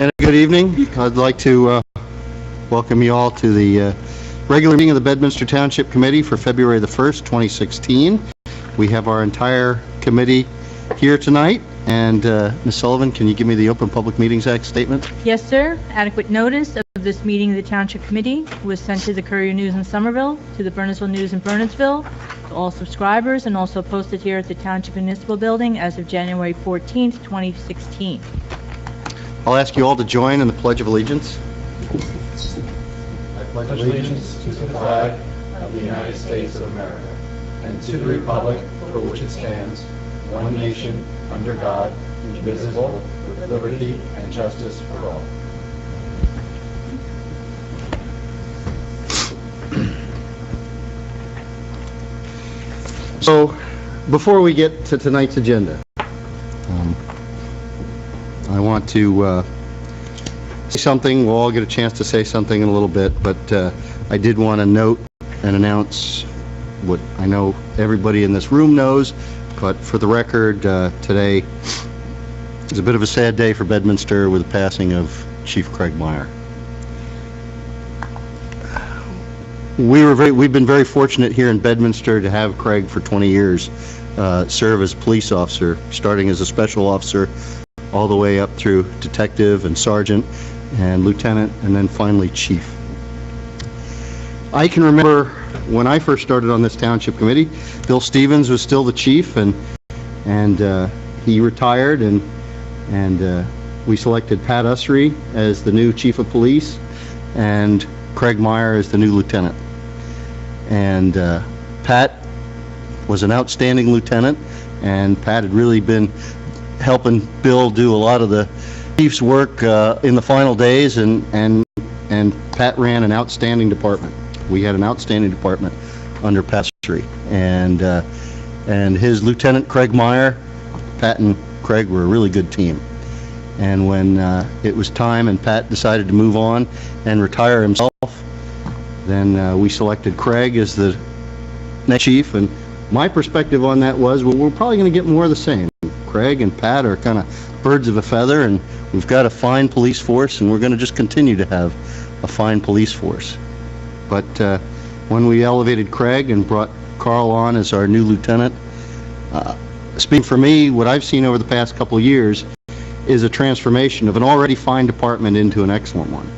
And good evening. I'd like to welcome you all to the regular meeting of the Bedminster Township Committee for February the 1st, 2016. We have our entire committee here tonight. And Ms. Sullivan, can you give me the Open Public Meetings Act statement? Yes, sir. Adequate notice of this meeting of the Township Committee was sent to the Courier News in Somerville, to the Burnesville News in Burnesville, to all subscribers, and also posted here at the Township Municipal Building as of January 14th, 2016. I'll ask you all to join in the Pledge of Allegiance. I pledge allegiance to the flag of the United States of America and to the republic for which it stands, one nation, under God, indivisible, with liberty and justice for all. So, before we get to tonight's agenda, I want to say something. We'll all get a chance to say something in a little bit, but I did want to note and announce what I know everybody in this room knows, but for the record, today is a bit of a sad day for Bedminster with the passing of Chief Craig Meyer. We've been very fortunate here in Bedminster to have Craig for 20 years serve as a police officer, starting as a special officer all the way up through detective and sergeant and lieutenant and then finally chief. I can remember when I first started on this township committee, Bill Stevens was still the chief, and he retired, and we selected Pat Usry as the new chief of police and Craig Meyer as the new lieutenant. And Pat was an outstanding lieutenant, and Pat had really been helping Bill do a lot of the chief's work in the final days, and Pat ran an outstanding department. We had an outstanding department under Pat Usry, and his lieutenant Craig Meyer, Pat and Craig were a really good team. And when it was time and Pat decided to move on and retire himself, then we selected Craig as the next chief. And my perspective on that was, well, we're probably going to get more of the same. Craig and Pat are kind of birds of a feather, and we've got a fine police force, and we're going to just continue to have a fine police force. But when we elevated Craig and brought Carl on as our new lieutenant, speaking for me, what I've seen over the past couple of years is a transformation of an already fine department into an excellent one.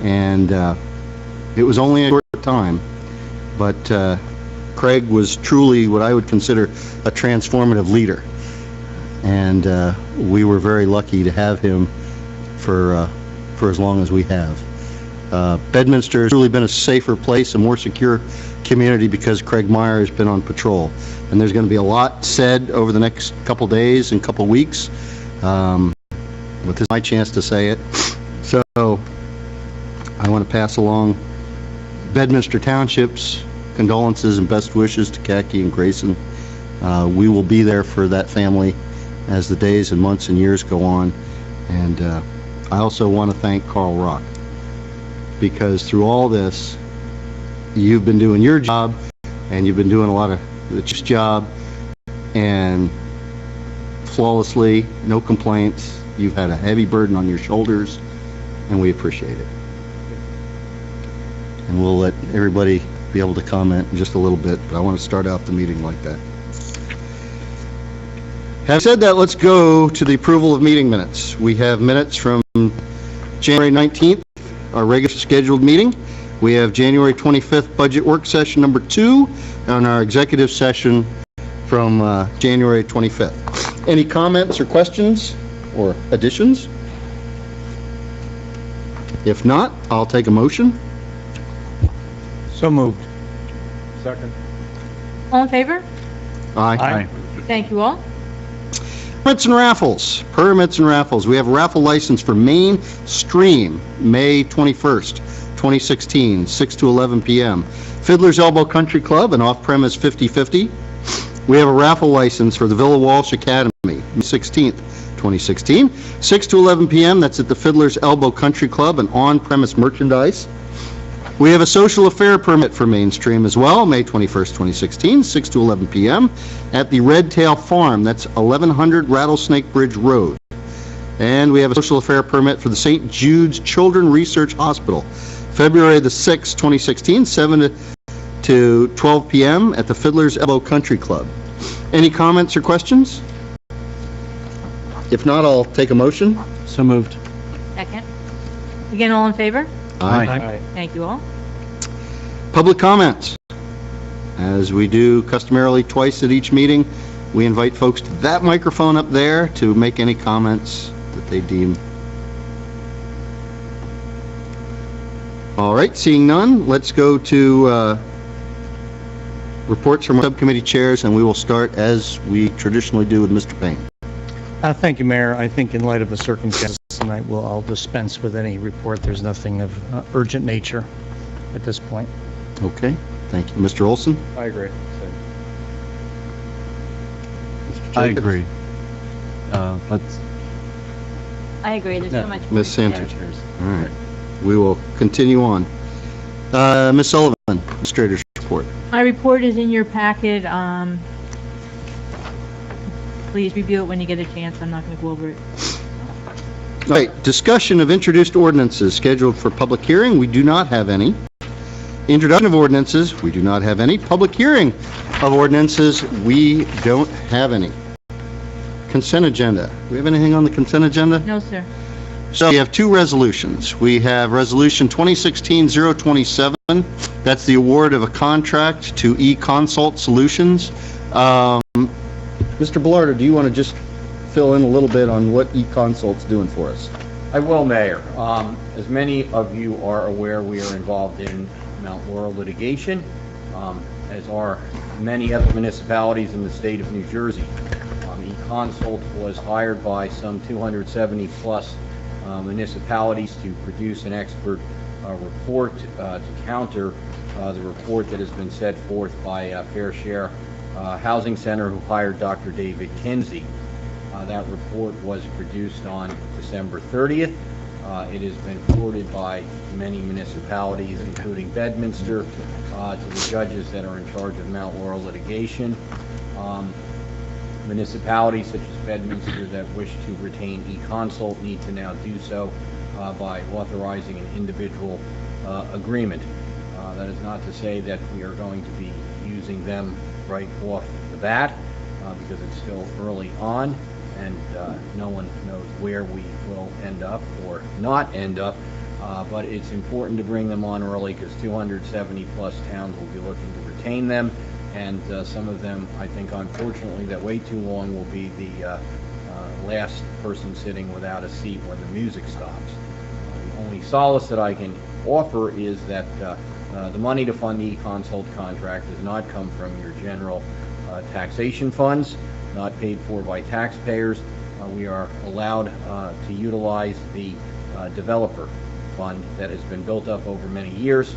And it was only a short time, but Craig was truly what I would consider a transformative leader. And we were very lucky to have him for as long as we have. Bedminster has really been a safer place, a more secure community because Craig Meyer has been on patrol. And there's going to be a lot said over the next couple days and couple weeks. But this is my chance to say it. So I want to pass along Bedminster Township's condolences and best wishes to Kaki and Grayson. We will be there for that family as the days and months and years go on. And I also want to thank Carl Rock, because through all this, you've been doing your job, and you've been doing a lot of the chief's job, and flawlessly, no complaints. You've had a heavy burden on your shoulders, and we appreciate it. And we'll let everybody be able to comment in just a little bit, but I want to start out the meeting like that. Having said that, let's go to the approval of meeting minutes. We have minutes from January 19th, our regular scheduled meeting. We have January 25th budget work session number 2, and our executive session from January 25th. Any comments or questions or additions? If not, I'll take a motion. So moved. Second. All in favor? Aye. Thank you all. Permits and raffles. Permits and raffles. We have a raffle license for Main Stream, May 21st, 2016, 6 to 11 p.m. Fiddler's Elbow Country Club, an off-premise 50-50. We have a raffle license for the Villa Walsh Academy, May 16th, 2016, 6 to 11 p.m. That's at the Fiddler's Elbow Country Club, an on-premise merchandise. We have a social affair permit for Mainstream as well, May 21st, 2016, 6 to 11 p.m. at the Red Tail Farm. That's 1100 Rattlesnake Bridge Road. And we have a social affair permit for the St. Jude's Children Research Hospital, February the 6th, 2016, 7 to 12 p.m. at the Fiddler's Elbow Country Club. Any comments or questions? If not, I'll take a motion. So moved. Second. Again, all in favor? Aye. Thank you all. Public comments. As we do customarily twice at each meeting, we invite folks to that microphone up there to make any comments that they deem. All right, seeing none, let's go to reports from subcommittee chairs, and we will start as we traditionally do with Mr. Payne. Thank you, Mayor. I think in light of the circumstances tonight, I'll dispense with any report. There's nothing of urgent nature at this point. Okay, thank you. Mr. Olson? I agree. Mr. I Jacobs? agree. Let's. I agree, there's so much. Ms. Santers? All right, we will continue on. Ms. Sullivan, Administrator's Report. My report is in your packet. Please review it when you get a chance. I'm not going to go over it. All right, discussion of introduced ordinances scheduled for public hearing. We do not have any. Introduction of ordinances. We do not have any. Public hearing of ordinances. We don't have any. Consent agenda. Do we have anything on the consent agenda? No, sir. So we have two resolutions. We have Resolution 2016-027. That's the award of a contract to eConsult Solutions. Mr. Blarder, do you want to just fill in a little bit on what eConsult's doing for us? I will, Mayor. As many of you are aware, we are involved in Mount Laurel litigation, as are many other municipalities in the state of New Jersey. eConsult was hired by some 270-plus municipalities to produce an expert report to counter the report that has been set forth by Fair Share Housing Center, who hired Dr. David Kinsey. That report was produced on December 30th. It has been forwarded by many municipalities, including Bedminster, to the judges that are in charge of Mount Laurel litigation. Municipalities such as Bedminster that wish to retain eConsult need to now do so by authorizing an individual agreement. That is not to say that we are going to be using them right off the bat, because it's still early on, and no one knows where we will end up or not end up, but it's important to bring them on early because 270 plus towns will be looking to retain them, and some of them, I think unfortunately, that wait too long will be the last person sitting without a seat when the music stops. The only solace that I can offer is that the money to fund the eConsult contract does not come from your general taxation funds, not paid for by taxpayers. We are allowed to utilize the developer fund that has been built up over many years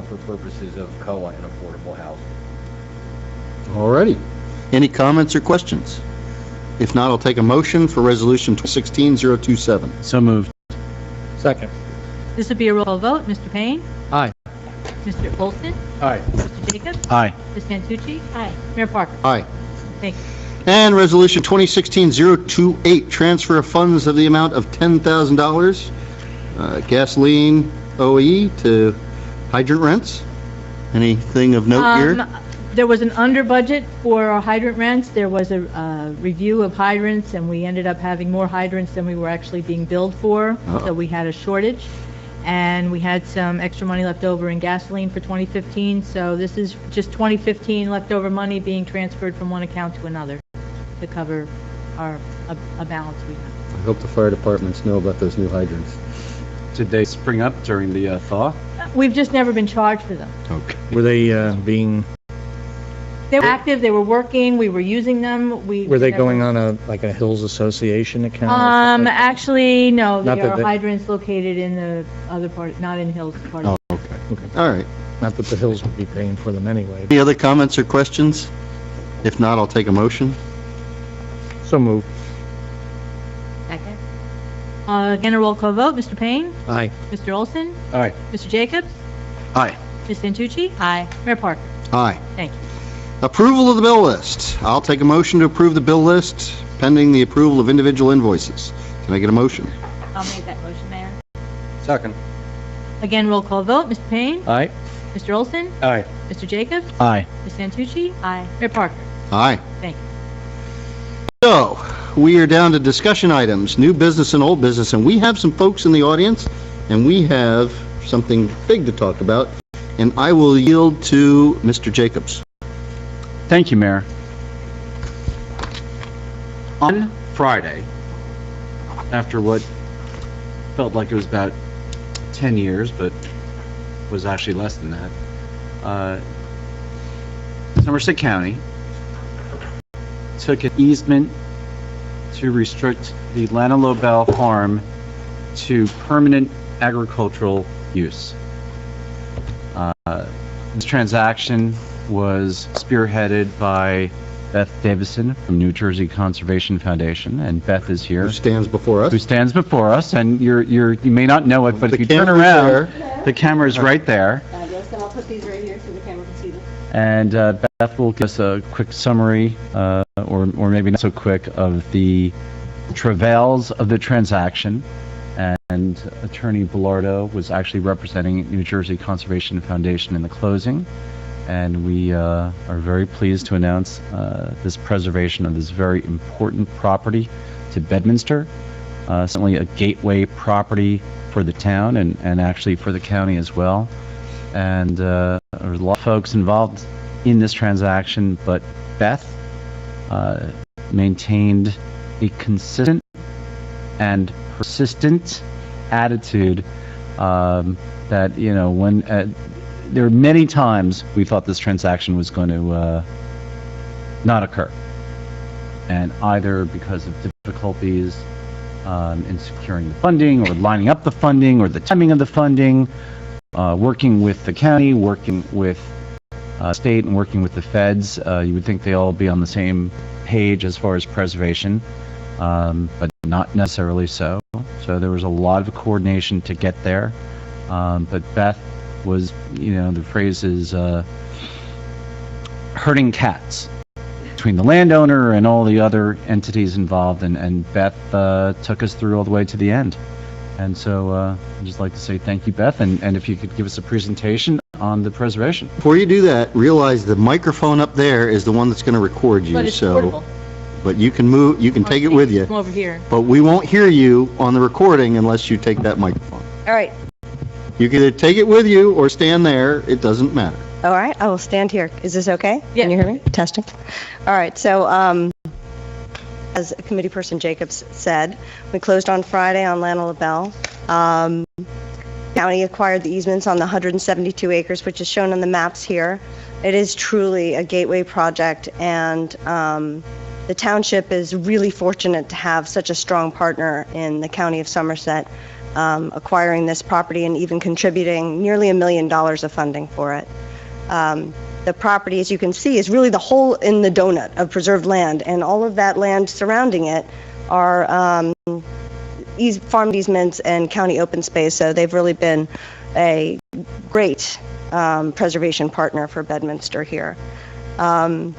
for purposes of COA and affordable housing. All righty. Any comments or questions? If not, I'll take a motion for Resolution 2016-027. So moved. Second. This will be a roll call vote. Mr. Payne? Aye. Mr. Olson? Aye. Mr. Jacobs? Aye. Ms. Santucci? Aye. Mayor Parker? Aye. Thank you. And Resolution 2016-028, transfer of funds of the amount of $10,000, gasoline OE to hydrant rents. Anything of note here? There was an under budget for our hydrant rents. There was a review of hydrants, and we ended up having more hydrants than we were actually being billed for. Uh-oh. So we had a shortage, and we had some extra money left over in gasoline for 2015. So this is just 2015 leftover money being transferred from one account to another to cover a balance we have. I hope the fire departments know about those new hydrants. Did they spring up during the thaw? We've just never been charged for them. Okay. Were they being, They were active, they were working, we were using them. were they going on a Hills Association account? or something? Actually, no, Not they that are they- hydrants located in the other part, not in Hills part. Oh, okay. All right. Not that the Hills would be paying for them anyway. Any other comments or questions? If not, I'll take a motion. So moved. Second. Again, a roll call vote. Mr. Payne? Aye. Mr. Olson? Aye. Mr. Jacobs? Aye. Ms. Santucci? Aye. Mayor Parker? Aye. Thank you. Approval of the bill list. I'll take a motion to approve the bill list pending the approval of individual invoices. Can I get a motion? I'll make that motion, Mayor. Second. Again, roll call vote. Mr. Payne? Aye. Mr. Olson? Aye. Mr. Jacobs? Aye. Ms. Santucci? Aye. Mayor Parker? Aye. Thank you. So, we are down to discussion items, new business and old business, and we have some folks in the audience, and we have something big to talk about, and I will yield to Mr. Jacobs. Thank you, Mayor. On Friday, after what felt like it was about 10 years, but was actually less than that, Somerset County took an easement to restrict the Lana Lobel farm to permanent agricultural use. This transaction was spearheaded by Beth Davison from New Jersey Conservation Foundation, and Beth is here. Who stands before us? Who stands before us, and you may not know it, but The if you turn camera's around, there. the camera's right there. Yes, and I'll put these right here so the camera can see them. And Beth will give us a quick summary, or maybe not so quick, of the travails of the transaction. And Attorney Bellardo was actually representing New Jersey Conservation Foundation in the closing. And we are very pleased to announce this preservation of this very important property to Bedminster. Certainly a gateway property for the town and actually for the county as well. And there were a lot of folks involved in this transaction, but Beth maintained a consistent and persistent attitude that, you know, when there were many times we thought this transaction was going to not occur, and either because of difficulties in securing the funding or lining up the funding or the timing of the funding, working with the county, working with state, and working with the feds. You would think they all be on the same page as far as preservation, but not necessarily so. So there was a lot of coordination to get there. But Beth was, you know, the phrase is herding cats between the landowner and all the other entities involved, and Beth took us through all the way to the end. And so I'd just like to say thank you, Beth, and if you could give us a presentation on the preservation. Before you do that, realize the microphone up there is the one that's going to record you. But it's so, portable. but you can move, you can take it with you. Come over here. But we won't hear you on the recording unless you take that microphone. All right. You can either take it with you or stand there. It doesn't matter. All right, I will stand here. Is this okay? Yeah. Can you hear me? Testing. All right, so as Committee Person Jacobs said, we closed on Friday on Lana LaBelle. County acquired the easements on the 172 acres, which is shown on the maps here. It is truly a gateway project, and the township is really fortunate to have such a strong partner in the County of Somerset, acquiring this property and even contributing nearly $1 million of funding for it. The property, as you can see, is really the hole in the donut of preserved land, and all of that land surrounding it are farm easements and county open space, so they've really been a great preservation partner for Bedminster here. The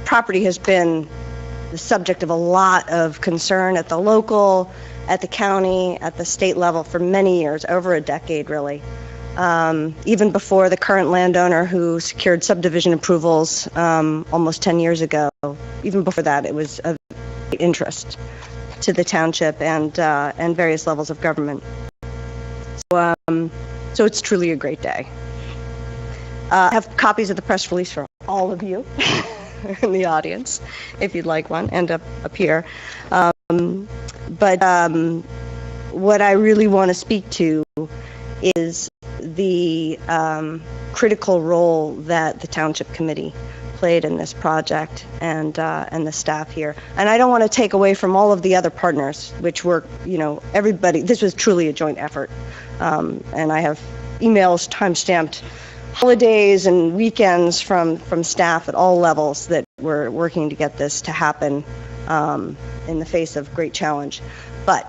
property has been the subject of a lot of concern at the local, at the county, at the state level for many years, over a decade really. Even before the current landowner who secured subdivision approvals almost 10 years ago, even before that, it was of interest to the township and various levels of government. So it's truly a great day. I have copies of the press release for all of you in the audience, if you'd like one, and up here. But what I really want to speak to is the critical role that the Township Committee played in this project and the staff here. And I don't want to take away from all of the other partners, which were, you know, everybody. This was truly a joint effort. And I have emails time-stamped, holidays and weekends from staff at all levels that were working to get this to happen in the face of great challenge. But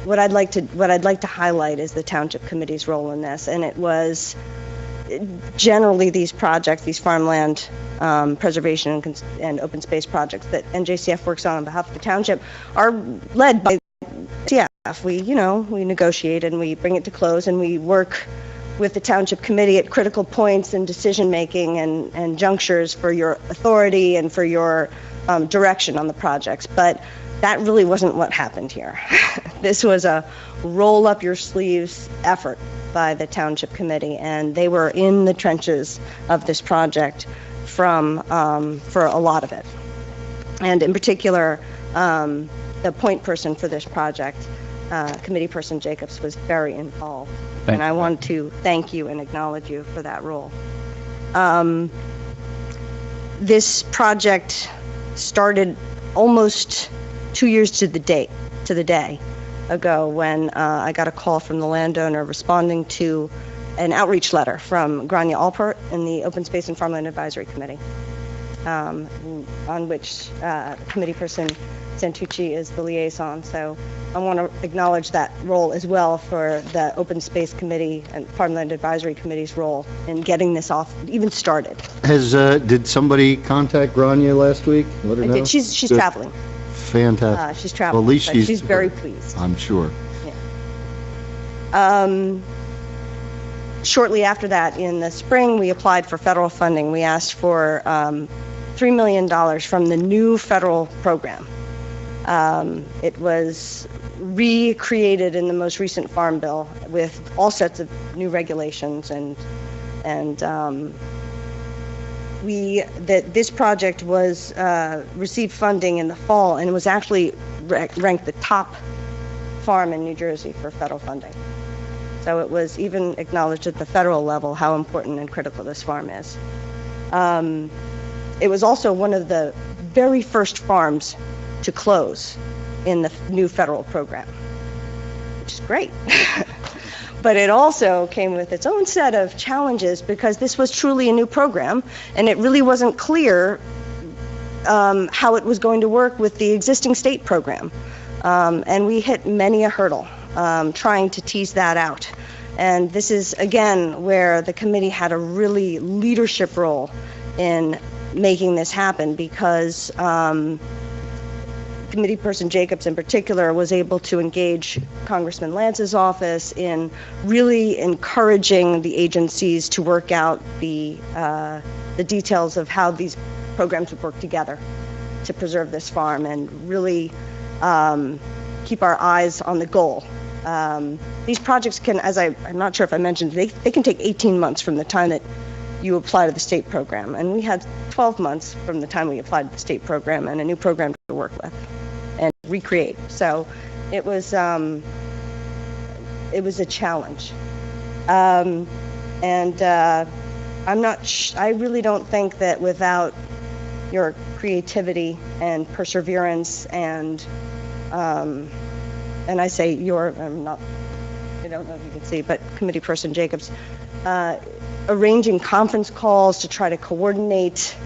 what I'd like to highlight is the Township Committee's role in this, and it was generally these projects, these farmland preservation and open space projects that NJCF works on behalf of the township are led by CF. We negotiate and we bring it to close, and we work with the Township Committee at critical points in decision-making and junctures for your authority and for your direction on the projects. But that really wasn't what happened here. This was a roll-up-your-sleeves effort by the Township Committee, and they were in the trenches of this project for a lot of it. And in particular, the point person for this project, Committee Person Jacobs, was very involved. And I want to thank you and acknowledge you for that role. This project started almost 2 years to the day ago when I got a call from the landowner responding to an outreach letter from Grania Alpert in the Open Space and Farmland Advisory Committee, on which Committee Person Santucci is the liaison. So I want to acknowledge that role as well for the Open Space Committee and Farmland Advisory Committee's role in getting this off, even started. Did somebody contact Grania last week? Let her know? She's Good. traveling. Fantastic. She's traveling. Well, at least but she's very pleased. I'm sure. Shortly after that, in the spring, we applied for federal funding. We asked for $3 million from the new federal program. It was recreated in the most recent Farm Bill with all sets of new regulations, and this project was received funding in the fall and was actually ranked the top farm in New Jersey for federal funding. So it was even acknowledged at the federal level how important and critical this farm is. It was also one of the very first farms to close in the new federal program, which is great. But it also came with its own set of challenges because this was truly a new program, and it really wasn't clear how it was going to work with the existing state program. And we hit many a hurdle trying to tease that out. And this is, again, where the committee had a really leadership role in making this happen, because Committee Person Jacobs in particular was able to engage Congressman Lance's office in really encouraging the agencies to work out the details of how these programs would work together to preserve this farm and really keep our eyes on the goal. These projects can, as I'm not sure if I mentioned, they can take 18 months from the time that you apply to the state program. And we had 12 months from the time we applied to the state program and a new program to work with and recreate. So it was a challenge. I really don't think that without your creativity and perseverance and I say your, I don't know if you can see, but Committee Person Jacobs, arranging conference calls to try to coordinate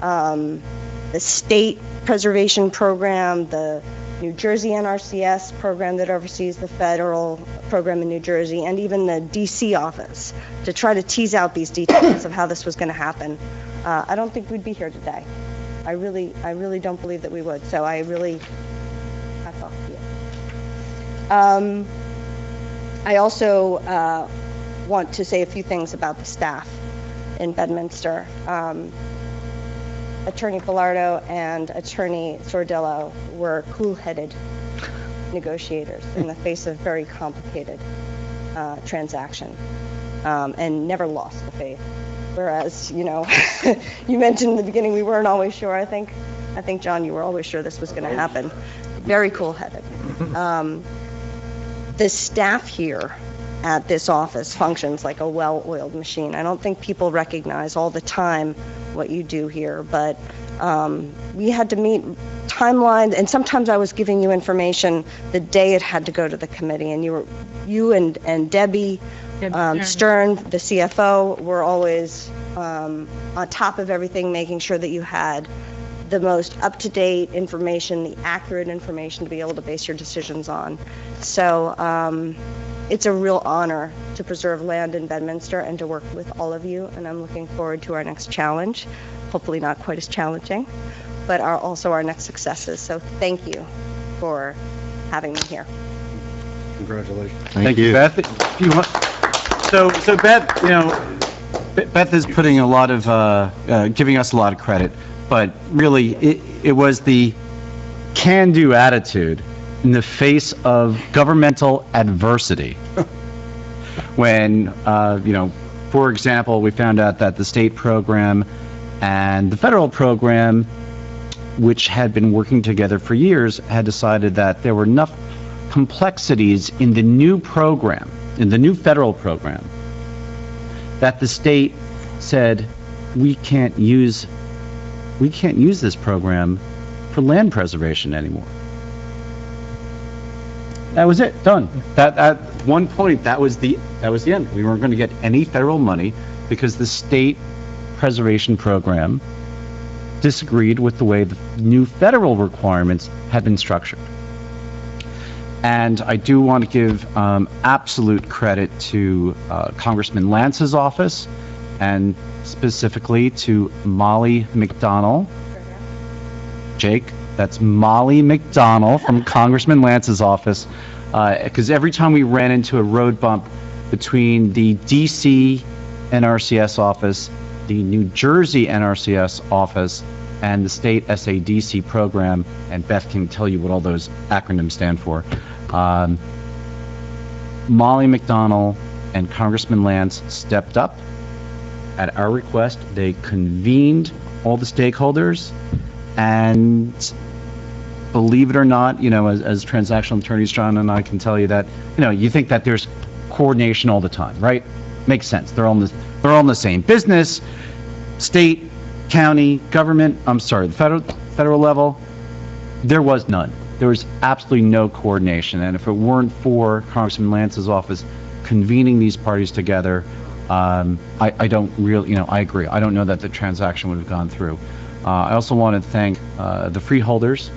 the state preservation program, the New Jersey NRCS program that oversees the federal program in New Jersey, and even the DC office to try to tease out these details of how this was going to happen. I don't think we'd be here today. I really don't believe that we would. So I really hats off to you. I also want to say a few things about the staff in Bedminster. Attorney Pillardo and Attorney Sordillo were cool-headed negotiators in the face of very complicated transaction, and never lost the faith. Whereas, you mentioned in the beginning we weren't always sure. I think, John, you were always sure this was going to happen. Very cool-headed. The staff here at this office functions like a well-oiled machine. I don't think people recognize all the time what you do here, but we had to meet timelines, and sometimes I was giving you information the day it had to go to the committee, and you and Debbie Stern, the CFO, were always on top of everything, making sure that you had the most up-to-date information, the accurate information to be able to base your decisions on. So it's a real honor to preserve land in Bedminster and to work with all of you, and I'm looking forward to our next challenge, hopefully not quite as challenging, but also our next successes. So thank you for having me here. Congratulations. Thank you. Beth. If you want, so Beth, Beth is putting a lot of, giving us a lot of credit, but really it was the can-do attitude in the face of governmental adversity. When, for example, we found out that the state program and the federal program, which had been working together for years, had decided that there were enough complexities in the new program, in the new federal program, that the state said, we can't use this program for land preservation anymore. That was it, done. That at one point, that was the end. We weren't going to get any federal money because the state preservation program disagreed with the way the new federal requirements had been structured. And I do want to give absolute credit to Congressman Lance's office, and specifically to Molly McDonnell. Jake, that's Molly McDonnell from Congressman Lance's office, because every time we ran into a road bump between the DC NRCS office, the New Jersey NRCS office, and the state SADC program, and Beth can tell you what all those acronyms stand for. Molly McDonnell and Congressman Lance stepped up at our request. They convened all the stakeholders, and believe it or not, as transactional attorneys, John and I can tell you that, you think that there's coordination all the time, right? Makes sense. They're all in the same business, state, county, government, the federal level. There was none. There was absolutely no coordination. And if it weren't for Congressman Lance's office convening these parties together, I don't really, I agree. I don't know that the transaction would have gone through. I also want to thank the freeholders,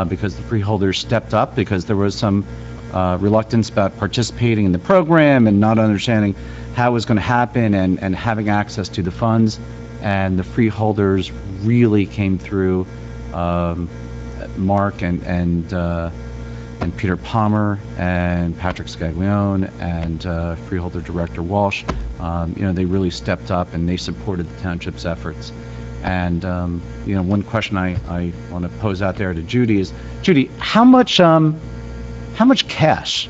because the freeholders stepped up, because there was some reluctance about participating in the program and not understanding how it was going to happen and having access to the funds. And the freeholders really came through. Mark and Peter Palmer and Patrick Scaglione and Freeholder Director Walsh, they really stepped up and they supported the township's efforts. And one question I want to pose out there to Judy is, Judy, how much cash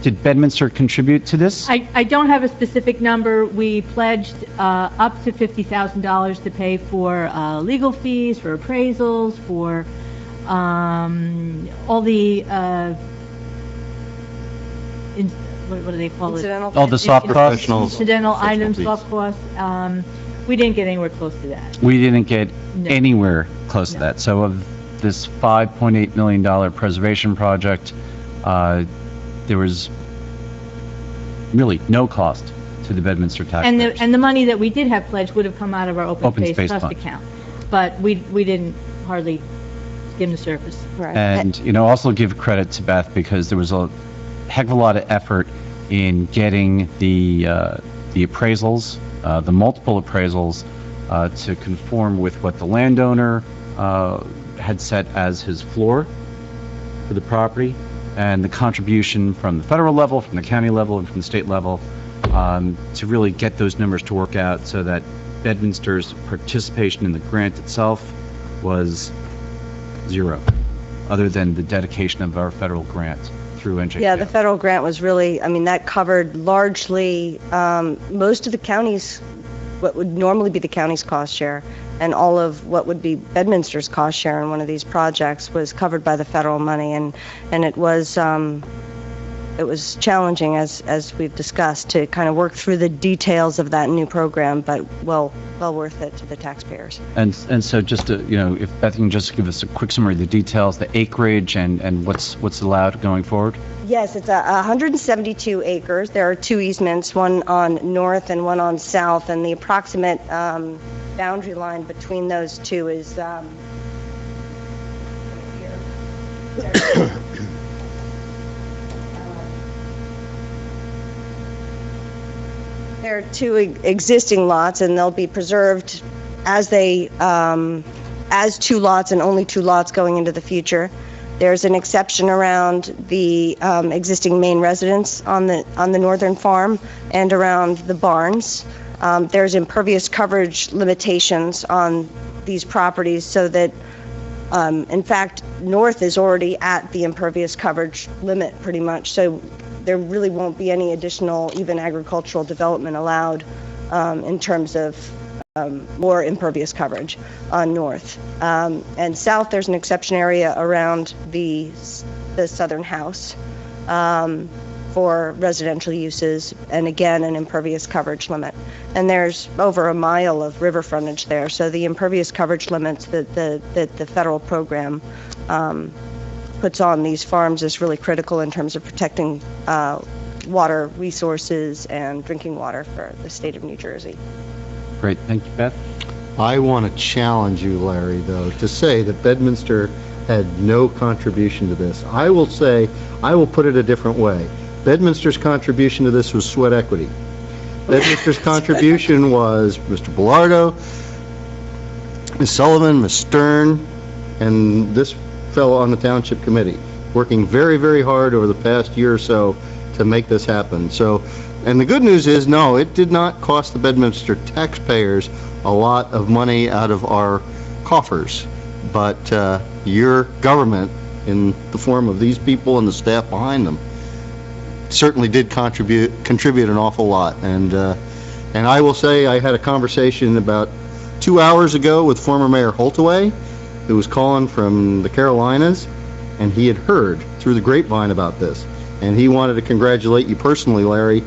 did Bedminster contribute to this? I don't have a specific number. We pledged up to $50,000 to pay for legal fees, for appraisals, for all the what do they call it? All the soft costs. Incidental items, soft costs. We didn't get anywhere close to that. We didn't get anywhere close to that. So of this $5.8 million preservation project, there was really no cost to the Bedminster taxpayers. And the money that we did have pledged would have come out of our open space trust fund account, but we didn't hardly skim the surface. Right. And also give credit to Beth, because there was a heck of a lot of effort in getting the appraisals, the multiple appraisals, to conform with what the landowner had set as his floor for the property, and the contribution from the federal level, from the county level, and from the state level, to really get those numbers to work out so that Bedminster's participation in the grant itself was zero, other than the dedication of our federal grant through NJK. Yeah, the federal grant was really, that covered largely most of the county's, what would normally be the county's cost share, and all of what would be Bedminster's cost share in one of these projects was covered by the federal money, and it was challenging, as we've discussed, to kind of work through the details of that new program, but well worth it to the taxpayers. And so just to, if Beth can just give us a quick summary of the details, the acreage and what's allowed going forward. Yes, it's 172 acres. There are two easements, one on north and one on south, and the approximate boundary line between those two is There are two existing lots, and they'll be preserved as as two lots and only two lots going into the future. There's an exception around the existing main residence on the northern farm and around the barns. There's impervious coverage limitations on these properties so that, in fact, north is already at the impervious coverage limit pretty much. So there really won't be any additional even agricultural development allowed in terms of more impervious coverage on north. And south, there's an exception area around the southern house for residential uses, and again, an impervious coverage limit. And there's over a mile of river frontage there, so the impervious coverage limits that the federal program puts on these farms is really critical in terms of protecting water resources and drinking water for the state of New Jersey. Great, thank you, Beth. I want to challenge you, Larry, though, to say that Bedminster had no contribution to this. I will put it a different way. Bedminster's contribution to this was sweat equity. Bedminster's contribution was Mr. Bellardo, Ms. Sullivan, Ms. Stern, and this fellow on the Township Committee, working very, very hard over the past year or so to make this happen. So, and the good news is, no, it did not cost the Bedminster taxpayers a lot of money out of our coffers, but your government, in the form of these people and the staff behind them, certainly did contribute an awful lot. And I will say, I had a conversation about 2 hours ago with former Mayor Holtaway, who was calling from the Carolinas, and he had heard through the grapevine about this, and he wanted to congratulate you personally, Larry,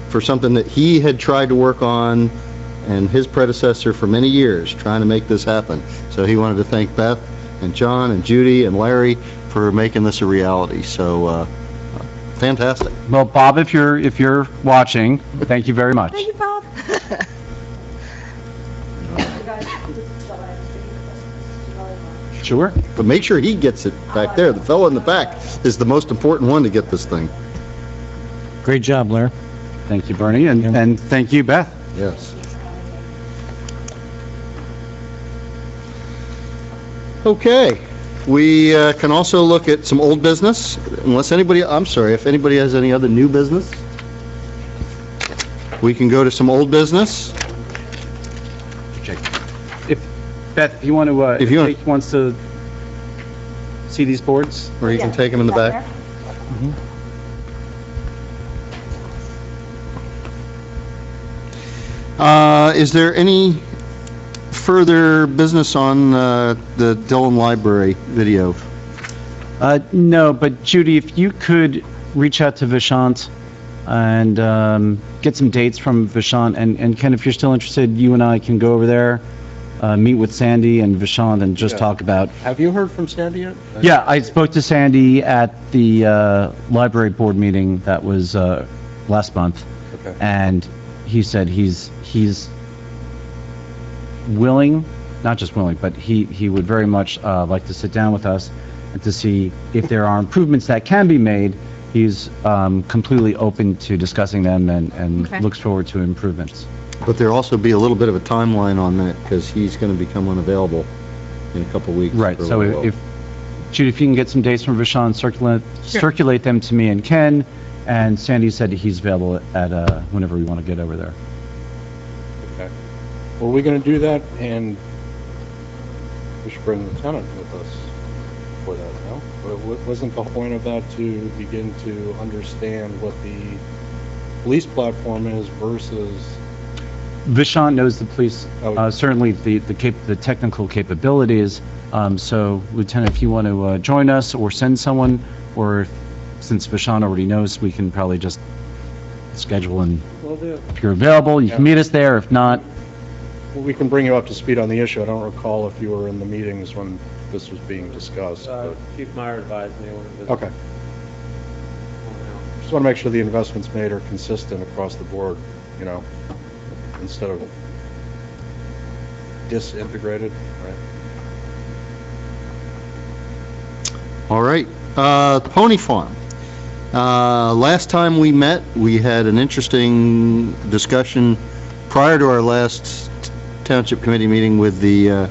for something that he had tried to work on and his predecessor for many years, trying to make this happen. So he wanted to thank Beth and John and Judy and Larry for making this a reality. So fantastic. Well, Bob, if you're watching, thank you very much. Thank you, Bob. Sure. But make sure he gets it back there. The fellow in the back is the most important one to get this thing. Great job, Larry. Thank you, Bernie, and thank you, Beth. Yes. Okay, we can also look at some old business, unless anybody, I'm sorry, if anybody has any other new business. We can go to some old business. If Beth, if you want to, If you want- Jake wants to see these boards, Or you can take them in the back. Is there any further business on the Dillon Library video? no, but Judy, if you could reach out to Vishant and get some dates from Vishant, and Ken, if you're still interested, you and I can go over there, meet with Sandy and Vishant and just talk about. Have you heard from Sandy yet? Yeah, I spoke to Sandy at the library board meeting that was last month, Okay. and he said he's willing, not just willing, but he would very much like to sit down with us and to see if there are improvements that can be made. He's completely open to discussing them and Okay. looks forward to improvements. But there'll also be a little bit of a timeline on that, because he's going to become unavailable in a couple weeks. Right, for a so little while. if, Judy, if you can get some dates from Vishant, circulate them to me and Ken, and Sandy said he's available at whenever we want to get over there. Okay. Well, we're going to do that, and we should bring the tenant with us for that, no? Wasn't the point of that to begin to understand what the police platform is versus... Vishant knows the police, Oh. certainly the technical capabilities. So, Lieutenant, if you want to join us or send someone, or since Vishant already knows, we can probably just schedule, and Well, if you're available, you can meet us there. If not, we can bring you up to speed on the issue. I don't recall if you were in the meetings when this was being discussed. But... Chief Meyer advised me when it was... Okay. Just want to make sure the investments made are consistent across the board, you know, instead of disintegrated, right? All right, Pony Farm. Last time we met, we had an interesting discussion prior to our last Township Committee meeting with the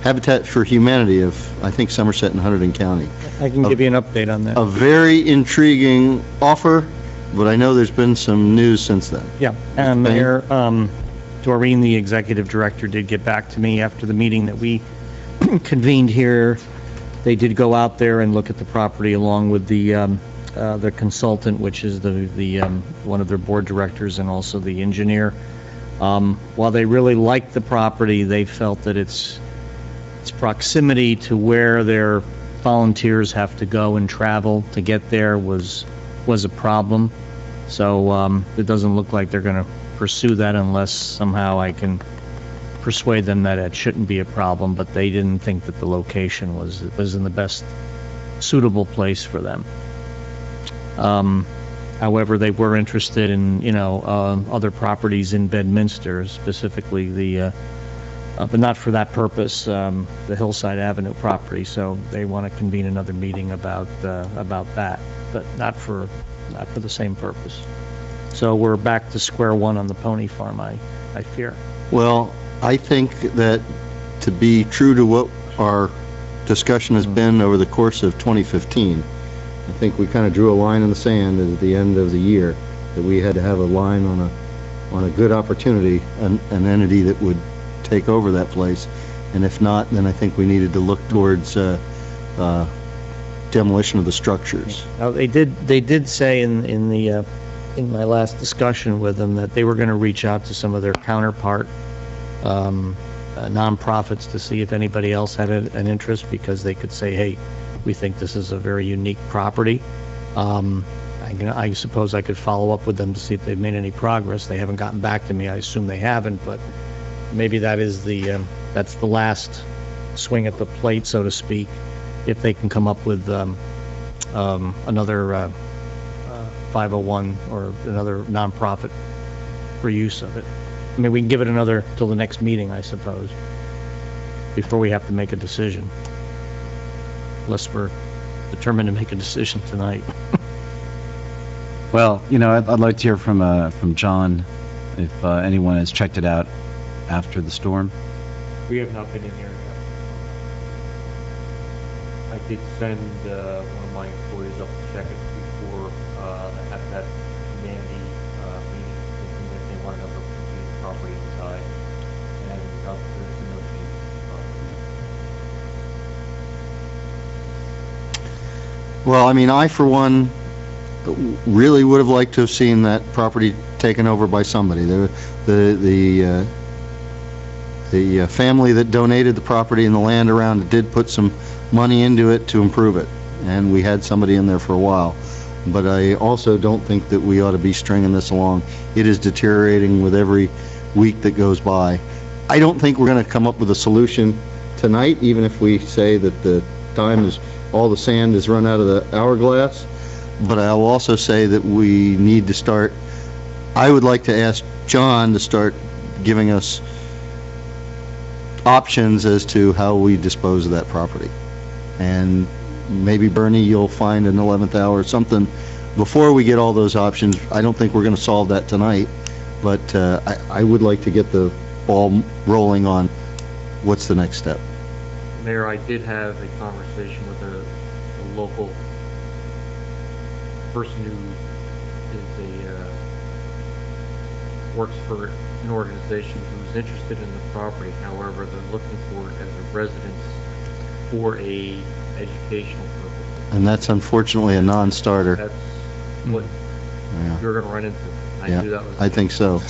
Habitat for Humanity of, I think, Somerset and Hunterdon County. I can give you an update on that. A very intriguing offer, but I know there's been some news since then. Yeah, Mayor, Doreen, the executive director, did get back to me after the meeting that we convened here. They did go out there and look at the property along with the consultant, which is one of their board directors and also the engineer. While they really liked the property, they felt that its proximity to where their volunteers have to go and travel to get there was a problem. So it doesn't look like they're going to pursue that unless somehow I can persuade them that it shouldn't be a problem, but they didn't think that the location was in the best suitable place for them. However, they were interested in, other properties in Bedminster, specifically but not for that purpose, the Hillside Avenue property. So they want to convene another meeting about that, but not for the same purpose. So we're back to square one on the pony farm, I fear. Well, I think that to be true to what our discussion has been over the course of 2015, I think we kind of drew a line in the sand at the end of the year that we had to have a line on a good opportunity, an entity that would take over that place. And if not, then I think we needed to look towards demolition of the structures. Now, they did say in my last discussion with them that they were going to reach out to some of their counterpart nonprofits to see if anybody else had an interest, because they could say, hey, we think this is a very unique property. I suppose I could follow up with them to see if they've made any progress. They haven't gotten back to me. I assume they haven't, but maybe that's the last swing at the plate, so to speak, if they can come up with another 501 or another nonprofit for use of it. I mean, we can give it another till the next meeting, I suppose, before we have to make a decision, unless we're determined to make a decision tonight. Well, I'd like to hear from John if anyone has checked it out after the storm. We have not been in here yet. I did send one of my employees up to check it before that Mandy meeting, thinking that they wanted to look at the property inside, and there's no change. Well, I mean, I, for one, really would have liked to have seen that property taken over by somebody. The family that donated the property and the land around it did put some money into it to improve it, and we had somebody in there for a while. But I also don't think that we ought to be stringing this along. It is deteriorating with every week that goes by. I don't think we're going to come up with a solution tonight, even if we say that the time is, all the sand is run out of the hourglass. But I'll also say that we need to start, I would like to ask John to start giving us options as to how we dispose of that property. And maybe, Bernie, you'll find an 11th hour or something before we get all those options. I don't think we're going to solve that tonight, but I would like to get the ball rolling on what's the next step. Mayor, I did have a conversation with a local person who works for an organization who's interested in the property. However, they're looking for it as a residence for a educational purpose. And that's unfortunately a non-starter. That's what you're going to run into. I knew that was. I think so.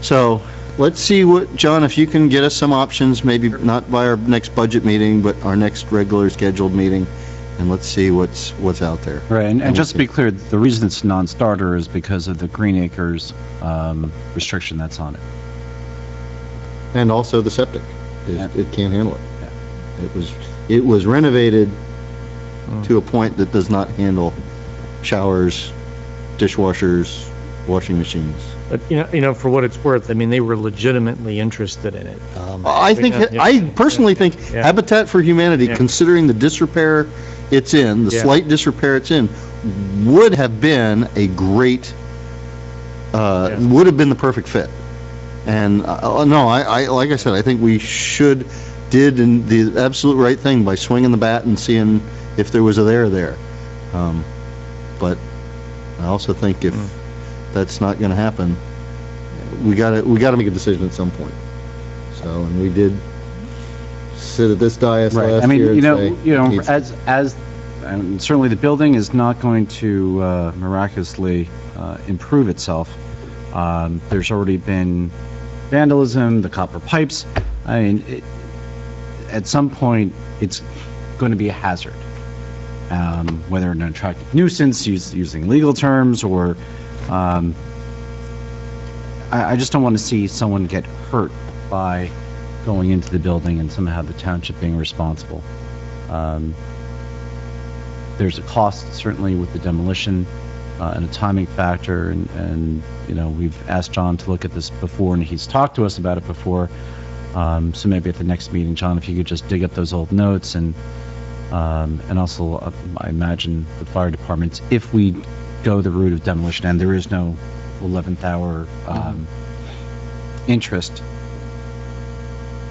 So let's see what, John, if you can get us some options, maybe not by our next budget meeting, but our next regular scheduled meeting, and let's see what's out there. Right, and just to be clear, the reason it's non-starter is because of the Green Acres restriction that's on it. And also the septic. It can't handle it. Yeah. It was renovated to a point that does not handle showers, dishwashers, washing machines. But, for what it's worth, I mean, they were legitimately interested in it. I personally think Habitat for Humanity, considering the disrepair it's in, the Yeah. slight disrepair it's in, would have been a great, would have been the perfect fit. And, no, I, like I said, I think we did the absolute right thing by swinging the bat and seeing if there was a there. But I also think if that's not gonna happen, we gotta make a decision at some point. So, and we did sit at this dais Right. last I mean, year you and know, say, as and certainly the building is not going to miraculously improve itself. There's already been vandalism, the copper pipes. I mean, at some point, it's going to be a hazard. Whether an attractive nuisance, using legal terms, or I just don't want to see someone get hurt by going into the building and somehow the township being responsible. There's a cost, certainly, with the demolition, and a timing factor, and you know, we've asked John to look at this before, and he's talked to us about it before. So maybe at the next meeting, John, if you could just dig up those old notes, and also, I imagine the fire departments, if we go the route of demolition, and there is no 11th hour interest,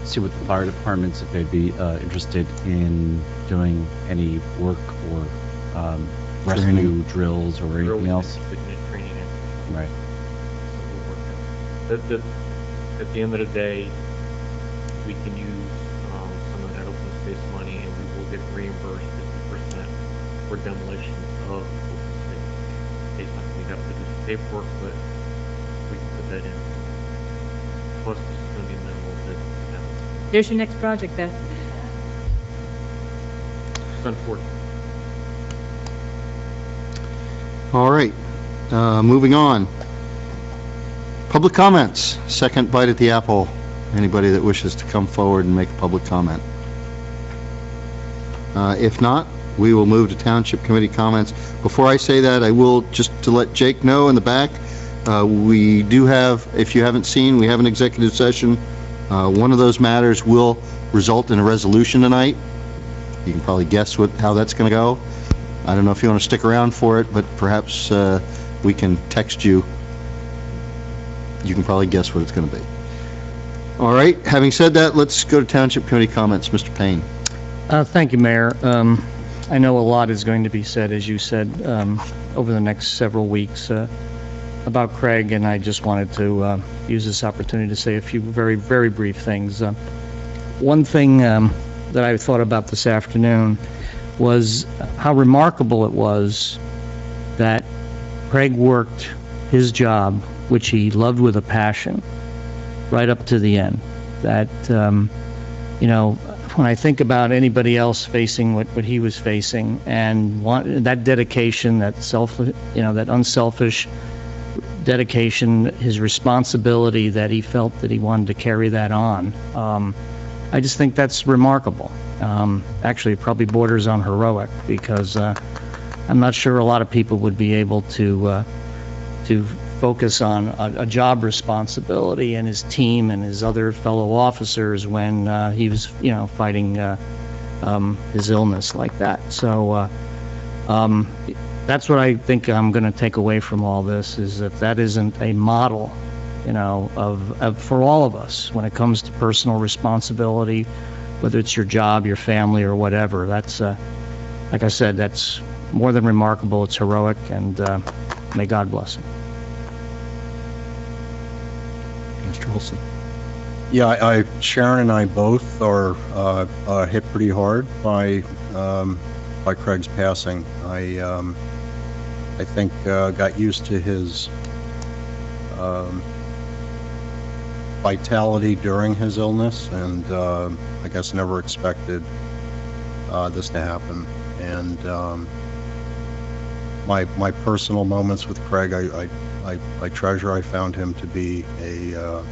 see what the fire departments, if they'd be interested in doing any work or rescue drills or anything else. Training it. Right. At the end of the day, we can use some of that open space money, and we will get reimbursed 50% for demolition of open space. Based on, we have to do some paperwork, but we can put that in. Plus, it's going to be minimal. There's your next project, Beth. It's unfortunate. all right, moving on. Public comments, second bite at the apple. Anybody that wishes to come forward and make a public comment? If not, we will move to Township Committee comments. Before I say that, I will, just to let Jake know in the back, we do have, if you haven't seen, we have an executive session. One of those matters will result in a resolution tonight. You can probably guess how that's going to go. I don't know if you want to stick around for it, but perhaps we can text you. You can probably guess what it's going to be. All right, having said that, let's go to Township Committee comments. Mr. Payne. Thank you, Mayor. I know a lot is going to be said, as you said, over the next several weeks about Craig, and I just wanted to use this opportunity to say a few very, very brief things. One thing that I thought about this afternoon was how remarkable it was that Craig worked his job, which he loved with a passion, right up to the end. That, you know, when I think about anybody else facing what he was facing, and that dedication, that that unselfish dedication, his responsibility that he felt that he wanted to carry that on, I just think that's remarkable. Actually, it probably borders on heroic, because I'm not sure a lot of people would be able to focus on a job responsibility and his team and his other fellow officers when he was, fighting his illness like that. So that's what I think I'm going to take away from all this, is that isn't a model, of for all of us when it comes to personal responsibility, whether it's your job, your family, or whatever. That's, like I said, that's more than remarkable. It's heroic, and may God bless him. Mr. Wilson. Yeah, Sharon and I both are hit pretty hard by Craig's passing. I think got used to his vitality during his illness, and I guess never expected this to happen. And my personal moments with Craig, I treasure. I found him to be an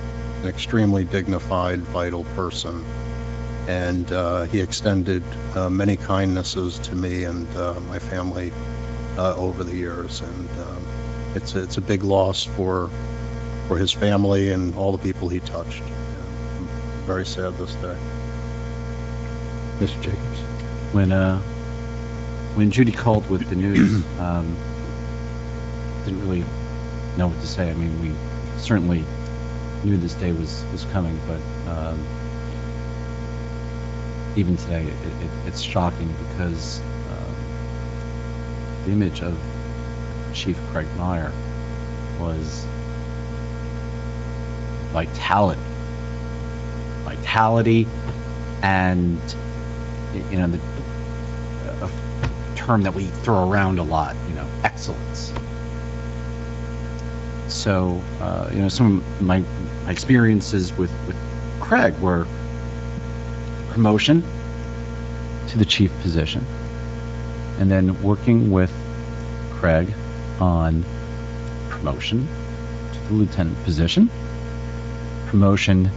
extremely dignified, vital person, and he extended many kindnesses to me and my family over the years, and it's a big loss for his family and all the people he touched. I'm very sad this day. Mr. Jacobs. When when Judy called with the news, didn't really know what to say. I mean, we certainly knew this day was coming, but even today, it's shocking because the image of Chief Craig Meyer was vitality, and a term that we throw around a lot, excellence. So, some of my experiences with Craig were promotion to the chief position, and then working with Craig on promotion to the lieutenant position, promotion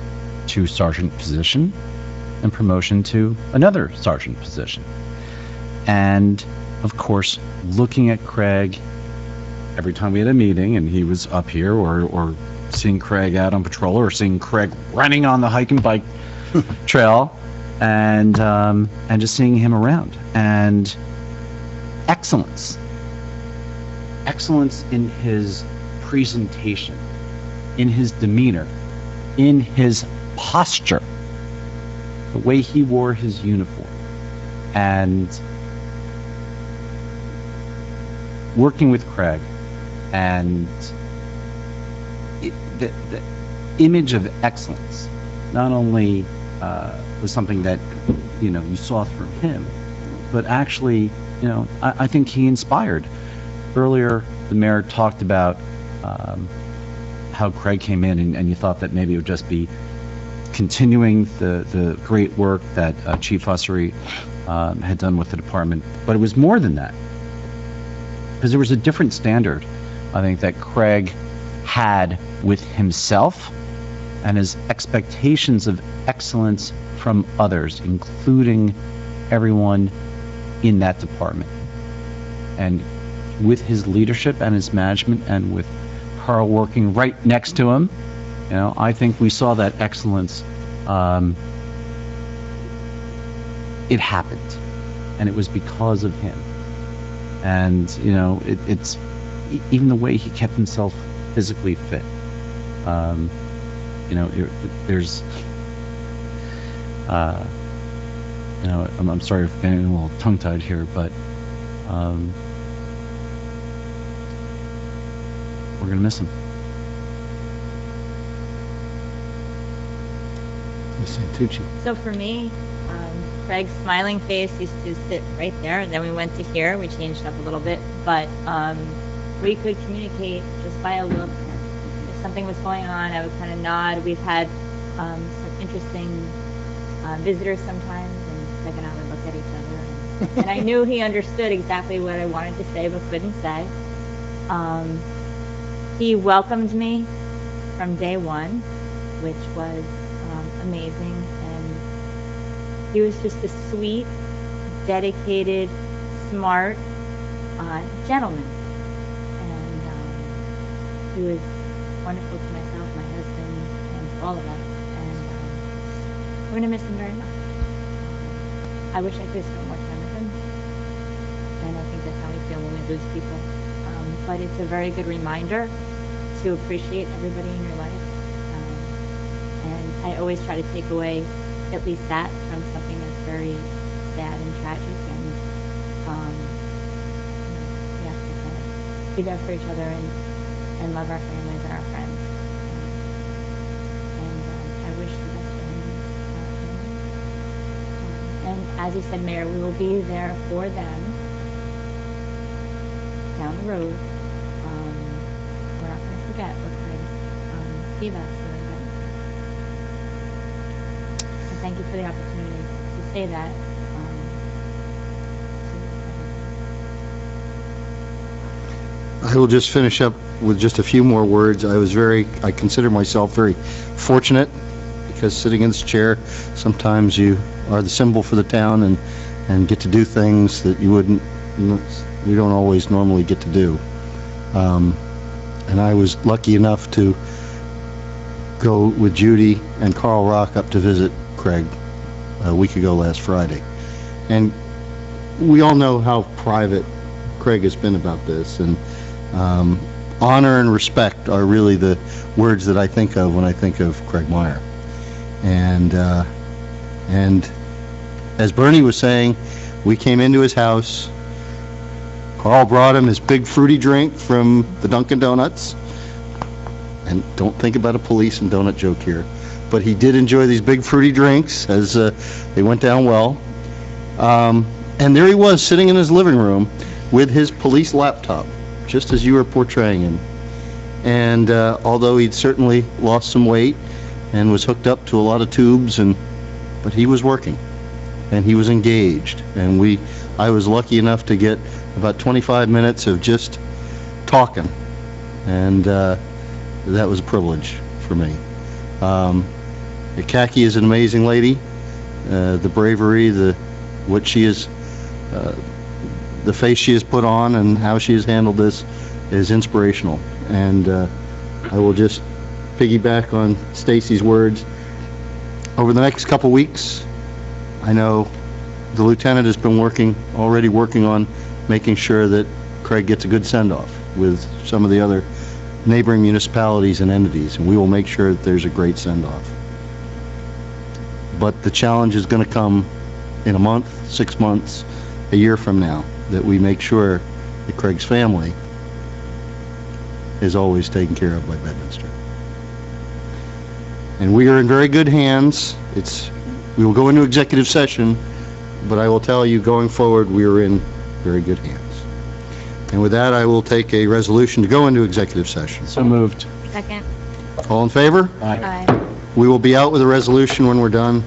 to sergeant position, and promotion to another sergeant position. And of course, looking at Craig every time we had a meeting and he was up here, or seeing Craig out on patrol, or seeing Craig running on the hike and bike trail, and just seeing him around, and excellence in his presentation, in his demeanor, in his posture, the way he wore his uniform, and working with Craig, and the image of excellence not only was something that you saw through him, but actually I think he inspired. Earlier, the mayor talked about how Craig came in, and you thought that maybe it would just be continuing the great work that Chief Ussery had done with the department, but it was more than that, because there was a different standard, I think, that Craig had with himself and his expectations of excellence from others, including everyone in that department. And with his leadership and his management, and with Carl working right next to him, I think we saw that excellence. It happened, and it was because of him. And it's even the way he kept himself physically fit. There's I'm sorry for getting a little tongue-tied here, but we're gonna miss him. So for me, Craig's smiling face used to sit right there, and then we went to here. We changed up a little bit, but we could communicate just by a look. If something was going on, I would kind of nod. We've had some interesting visitors sometimes, and Craig and I would look at each other, and I knew he understood exactly what I wanted to say but couldn't say. He welcomed me from day one, which was amazing, and he was just a sweet, dedicated, smart gentleman, and he was wonderful to myself, my husband, and all of us, and we're going to miss him very much. I wish I could have spent more time with him, and I think that's how we feel when we lose people, but it's a very good reminder to appreciate everybody in your life. And I always try to take away at least that from something that's very sad and tragic, and we have to kind of be there for each other and love our families and our friends. And I wish the best for him. And as you said, Mayor, we will be there for them down the road. We're not going to forget what Craig gave us. Thank you for the opportunity to say that. I will just finish up with just a few more words. I consider myself very fortunate, because sitting in this chair, sometimes you are the symbol for the town and get to do things that you don't always normally get to do. And I was lucky enough to go with Judy and Carl Rock up to visit Craig a week ago last Friday. And we all know how private Craig has been about this, and honor and respect are really the words that I think of when I think of Craig Meyer. And as Bernie was saying, we came into his house. Carl brought him his big fruity drink from the Dunkin' Donuts. And don't think about a police and donut joke here, but he did enjoy these big fruity drinks as they went down well. And there he was sitting in his living room with his police laptop, just as you were portraying him. And although he'd certainly lost some weight and was hooked up to a lot of tubes, but he was working and he was engaged. And I was lucky enough to get about 25 minutes of just talking, and that was a privilege for me. Kaki is an amazing lady. The bravery, what she is, the face she has put on and how she has handled this is inspirational. And I will just piggyback on Stacy's words. Over the next couple weeks, I know the lieutenant has been already working on making sure that Craig gets a good send-off with some of the other neighboring municipalities and entities, and we will make sure that there's a great send-off. But the challenge is going to come in a month, 6 months, a year from now, that we make sure that Craig's family is always taken care of by Bedminster. And we are in very good hands. We will go into executive session, but I will tell you, going forward, we are in very good hands. And with that, I will take a resolution to go into executive session. So moved. Second. All in favor? Aye. We will be out with a resolution when we're done.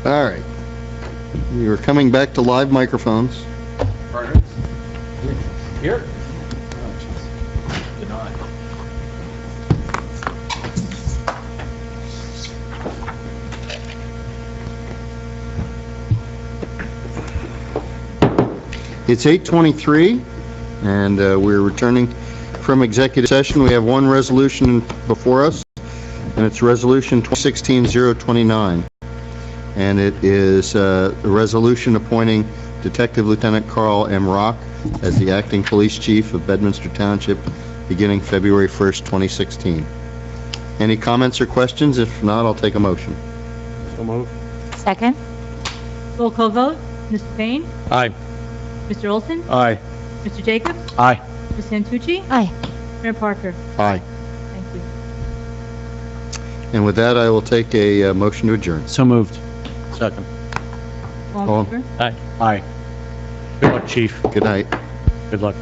All right. We are coming back to live microphones. Here? Denied. It's 8:23, and we're returning from executive session. We have one resolution before us, and it's Resolution 2016-029. And it is a resolution appointing Detective Lieutenant Carl M. Rock as the acting police chief of Bedminster Township beginning February 1st, 2016. Any comments or questions? If not, I'll take a motion. So moved. Second. Roll call vote. Mr. Payne? Aye. Mr. Olson? Aye. Mr. Jacobs? Aye. Ms. Santucci? Aye. Mayor Parker? Aye. Thank you. And with that, I will take a motion to adjourn. So moved. Second. All All- in favor? Aye. Aye. Good luck, chief. Good night. Good luck.